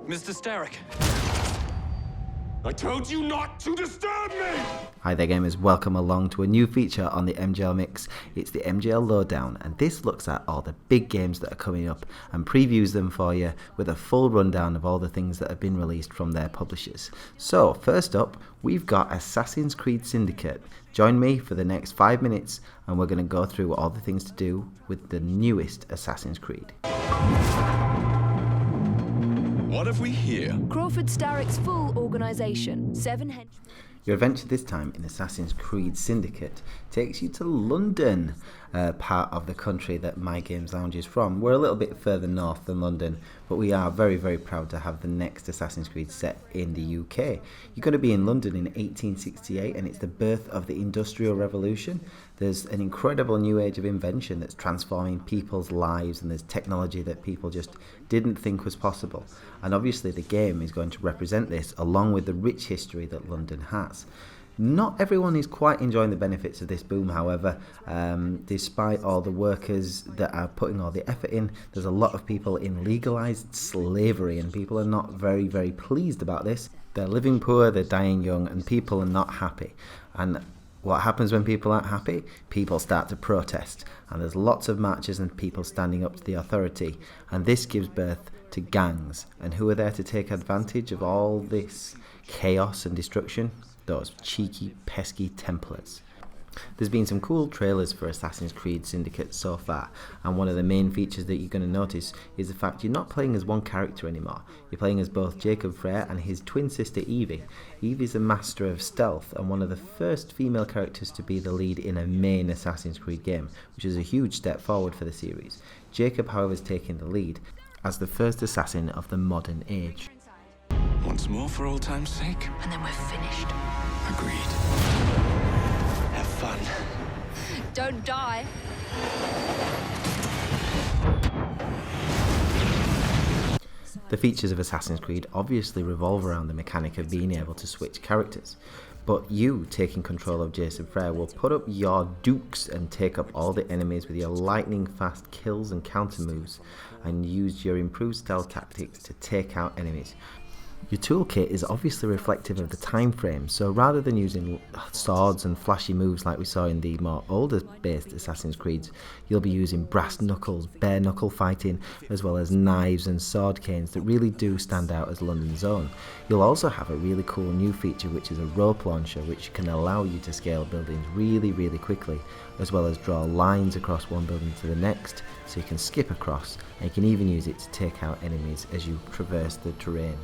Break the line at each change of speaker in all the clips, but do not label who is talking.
Mr. Starrick.
I told you not to disturb me!
Hi there gamers, welcome along to a new feature on the MGL Mix. It's the MGL Lowdown, and this looks at all the big games that are coming up and previews them for you with a full rundown of all the things that have been released from their publishers. So first up, we've got Assassin's Creed Syndicate. Join me for the next 5 minutes and we're going to go through all the things to do with the newest Assassin's Creed.
What have we here?
Crawford Starrick's full organisation. 7 henchmen.
Your adventure this time in Assassin's Creed Syndicate takes you to London, part of the country that My Games Lounge is from. We're a little bit further north than London, but we are very, very proud to have the next Assassin's Creed set in the UK. You're going to be in London in 1868, and it's the birth of the Industrial Revolution. There's an incredible new age of invention that's transforming people's lives, and there's technology that people just didn't think was possible. And obviously the game is going to represent this, along with the rich history that London has. Not everyone is quite enjoying the benefits of this boom, however. Despite all the workers that are putting all the effort in, there's a lot of people in legalised slavery, and people are not very, very pleased about this. They're living poor, they're dying young, and people are not happy. And what happens when people aren't happy? People start to protest, and there's lots of marches and people standing up to the authority, and this gives birth to gangs. And who are there to take advantage of all this chaos and destruction? Those cheeky, pesky Templars. There's been some cool trailers for Assassin's Creed Syndicate so far, and one of the main features that you're going to notice is the fact you're not playing as one character anymore. You're playing as both Jacob Frere and his twin sister Evie. Evie's a master of stealth and one of the first female characters to be the lead in a main Assassin's Creed game, which is a huge step forward for the series. Jacob, however, is taking the lead as the first assassin of the modern age.
Once more for old time's sake?
And then we're finished.
Agreed. Have fun.
Don't die.
The features of Assassin's Creed obviously revolve around the mechanic of being able to switch characters, but you, taking control of Jacob Frere, will put up your dukes and take up all the enemies with your lightning fast kills and counter moves, and use your improved stealth tactics to take out enemies. Your toolkit is obviously reflective of the time frame, so rather than using swords and flashy moves like we saw in the more older based Assassin's Creeds, you'll be using brass knuckles, bare knuckle fighting, as well as knives and sword canes that really do stand out as London's own. You'll also have a really cool new feature, which is a rope launcher, which can allow you to scale buildings really, really quickly, as well as draw lines across one building to the next, so you can skip across, and you can even use it to take out enemies as you traverse the terrain.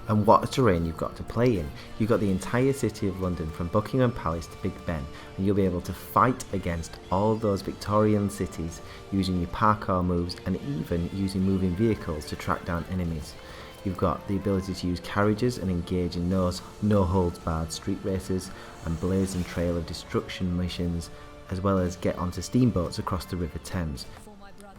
And what a terrain you've got to play in. You've got the entire city of London from Buckingham Palace to Big Ben, and you'll be able to fight against all those Victorian cities using your parkour moves and even using moving vehicles to track down enemies. You've got the ability to use carriages and engage in no-holds-barred street races and blazing trail of destruction missions, as well as get onto steamboats across the River Thames.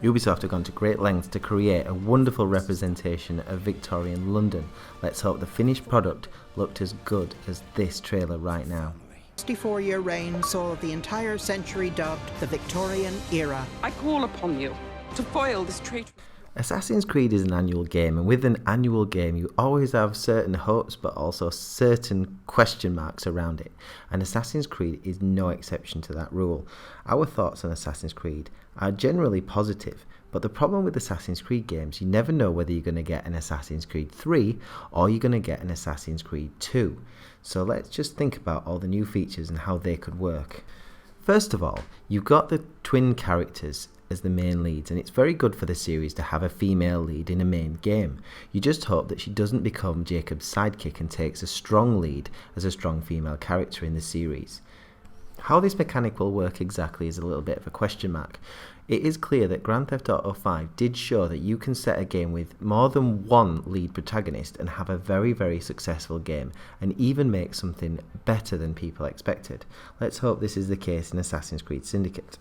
Ubisoft have gone to great lengths to create a wonderful representation of Victorian London. Let's hope the finished product looked as good as this trailer right now.
64-year reign saw the entire century dubbed the Victorian era.
I call upon you to foil this traitor.
Assassin's Creed is an annual game, and with an annual game you always have certain hopes but also certain question marks around it, and Assassin's Creed is no exception to that rule. Our thoughts on Assassin's Creed are generally positive, but the problem with Assassin's Creed games, you never know whether you're going to get an Assassin's Creed 3 or you're going to get an Assassin's Creed 2. So let's just think about all the new features and how they could work. First of all, you've got the twin characters as the main leads, and it's very good for the series to have a female lead in a main game. You just hope that she doesn't become Jacob's sidekick and takes a strong lead as a strong female character in the series. How this mechanic will work exactly is a little bit of a question mark. It is clear that Grand Theft Auto 5 did show that you can set a game with more than one lead protagonist and have a very, very successful game, and even make something better than people expected. Let's hope this is the case in Assassin's Creed Syndicate.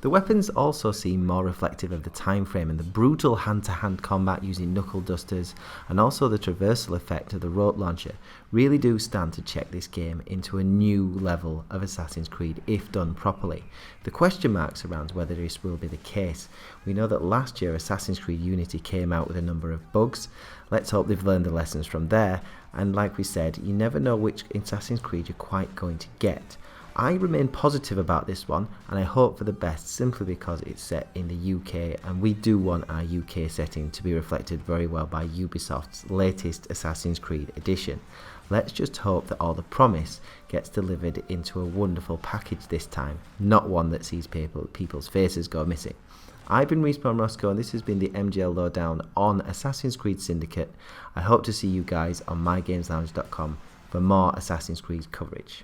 The weapons also seem more reflective of the time frame, and the brutal hand-to-hand combat using knuckle dusters and also the traversal effect of the rope launcher really do stand to check this game into a new level of Assassin's Creed if done properly. The question marks around whether this will be the case. We know that last year Assassin's Creed Unity came out with a number of bugs. Let's hope they've learned the lessons from there, and like we said, you never know which Assassin's Creed you're quite going to get. I remain positive about this one, and I hope for the best simply because it's set in the UK, and we do want our UK setting to be reflected very well by Ubisoft's latest Assassin's Creed edition. Let's just hope that all the promise gets delivered into a wonderful package this time, not one that sees people's faces go missing. I've been Respawn Roscoe, and this has been the MGL Lowdown on Assassin's Creed Syndicate. I hope to see you guys on mygameslounge.com for more Assassin's Creed coverage.